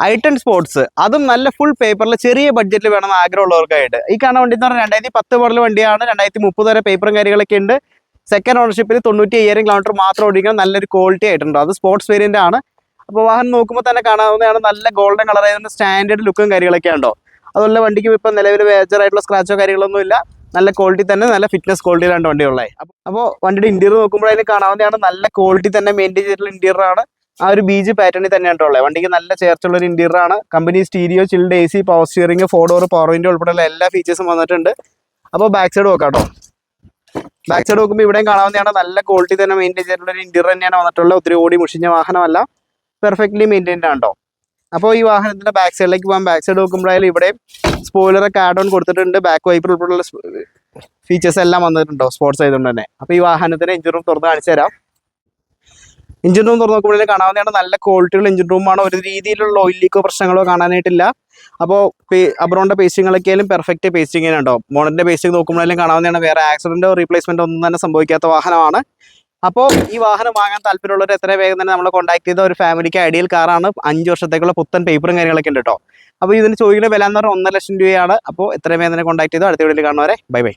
ഐ10 sports അതും നല്ല full പേപ്പറിൽ ചെറിയ ബഡ്ജറ്റിൽ വേണമെന്ന് ആഗ്രഹമുള്ളവർക്കായിട്ട്. ഈ കാണുന്ന വണ്ടി എന്ന് പറഞ്ഞാൽ 2010 മോഡൽ വണ്ടിയാണ്. 2030 വരെ പേപ്പറും കാര്യങ്ങളൊക്കെ ഉണ്ട്. സെക്കൻഡ് ഓണർഷിപ്പിൽ 95,000 കിലോമീറ്റർ മാത്രം ഓടിക്കണം. നല്ലൊരു ക്വാളിറ്റി ആയിട്ടുണ്ട്. അത് സ്പോർട്സ് വേരിയന്റ് ആണ്. അപ്പോൾ വാഹനം നോക്കുമ്പോൾ തന്നെ കാണാവുന്നതാണ്. നല്ല ഗോൾഡൻ കളർ ആയതുകൊണ്ട് സ്റ്റാൻഡേർഡ് ലുക്കും കാര്യങ്ങളൊക്കെ ഉണ്ടോ. അതുപോലെ വണ്ടിക്ക് ഇപ്പം നിലവിൽ മേജറായിട്ടുള്ള സ്ക്രാച്ചോ കാര്യങ്ങളൊന്നും ഇല്ല. നല്ല ക്വാളിറ്റി തന്നെ, നല്ല ഫിറ്റ്നസ് ക്വാളിറ്റിയിലാണ് വണ്ടിയുള്ളത്. അപ്പോൾ വണ്ടിയുടെ ഇന്റീരിയർ നോക്കുമ്പോഴതിന് കാണാവുന്നതാണ്. നല്ല ക്വാളിറ്റി തന്നെ മെയിൻറ്റെയിൻ ചെയ്തിട്ടുള്ള ഇന്റീരിയർ ആണ്. ആ ഒരു ബീജ് പാറ്റേണിൽ തന്നെയാണ് ഉള്ളത്. വണ്ടിക്ക് നല്ല ചേർച്ചുള്ള ഒരു ഇന്റീരിയർ ആണ്. Company stereo, chilled AC, power steering, 4 door power window ഉൾപ്പെടെയുള്ള എല്ലാ ഫീച്ചേഴ്സും വന്നിട്ടുണ്ട്. അപ്പോൾ ബാക്ക് സൈഡ് നോക്കാം കേട്ടോ. ബാക്ക് സൈഡ് നോക്കുമ്പോൾ ഇവിടെയും കാണാവുന്നതാണ്. നല്ല ക്വാളിറ്റി തന്നെ മെയിൻറ്റെയിൻ ചെയ്തിട്ടുള്ള ഒരു ഇന്റീരിയർ തന്നെയാണ് വന്നിട്ടുള്ളത്. ഒത്തിരി ഓടി മുഷിഞ്ഞ വാഹനമല്ല, പെർഫെക്റ്റ്ലി മെയിൻറ്റെയിൻഡ് ആണ് കേട്ടോ. അപ്പോൾ ഈ വാഹനത്തിന്റെ ബാക്ക് സൈഡിലേക്ക് പോകാം. ബാക്ക് സൈഡ് നോക്കുമ്പോഴായാലും ഇവിടെ സ്പോയിലറൊക്കെ ആഡ് ഓൺ കൊടുത്തിട്ടുണ്ട്. ബാക്ക് വൈപ്പർ ഉൾപ്പെടെയുള്ള ഫീച്ചേഴ്സ് എല്ലാം വന്നിട്ടുണ്ടോ സ്പോർട്സ് ആയതുകൊണ്ട് തന്നെ. അപ്പോൾ ഈ വാഹനത്തിന് എഞ്ചിൻ റൂം തുറന്ന് കാണിച്ചു തരാം. എഞ്ചിൻ റൂം തുറന്ന് നോക്കുമ്പോഴേ കാണാവുന്നതാണ്. നല്ല ക്വാളിറ്റിയുള്ള എഞ്ചിൻ റൂമാണ്. ഒരു രീതിയിലുള്ള ഓയിൽ ലീക്കോ പ്രശ്നങ്ങളോ കാണാനായിട്ടില്ല. അപ്പോൾ അബ്രോണിന്റെ പേസ്റ്റിങ്ങളൊക്കെ ആയാലും പെർഫെക്റ്റ് പേസ്റ്റിംഗ് ഉണ്ടോ. മോഡലിന്റെ പേസ്റ്റിംഗ് നോക്കുമ്പോഴേലും കാണാവുന്നതാണ്. വേറെ ആക്സിഡന്റോ റീപ്ലേസ്മെന്റോ ഒന്നും തന്നെ സംഭവിക്കാത്ത വാഹനമാണ്. അപ്പോൾ ഈ വാഹനം വാങ്ങാൻ താല്പര്യമുള്ളവർ എത്രയും വേഗം തന്നെ നമ്മളെ കോൺടാക്ട് ചെയ്ത ഒരു ഫാമിലിക്ക് ഐഡിയൽ കാറാണ്. 5 വർഷത്തേക്കുള്ള പുത്തൻ പേപ്പറും കാര്യങ്ങളൊക്കെ ഉണ്ട് കേട്ടോ. അപ്പോൾ ഇതിന് ചോദിക്കുന്ന വില എന്ന് പറഞ്ഞാൽ 1,00,000 രൂപയാണ്. അപ്പോൾ എത്രയും വേഗം തന്നെ കോൺടാക്ട് ചെയ്തോ. അടുത്ത വീഡിയോയിൽ കാണുന്നവരെ ബൈ ബൈ.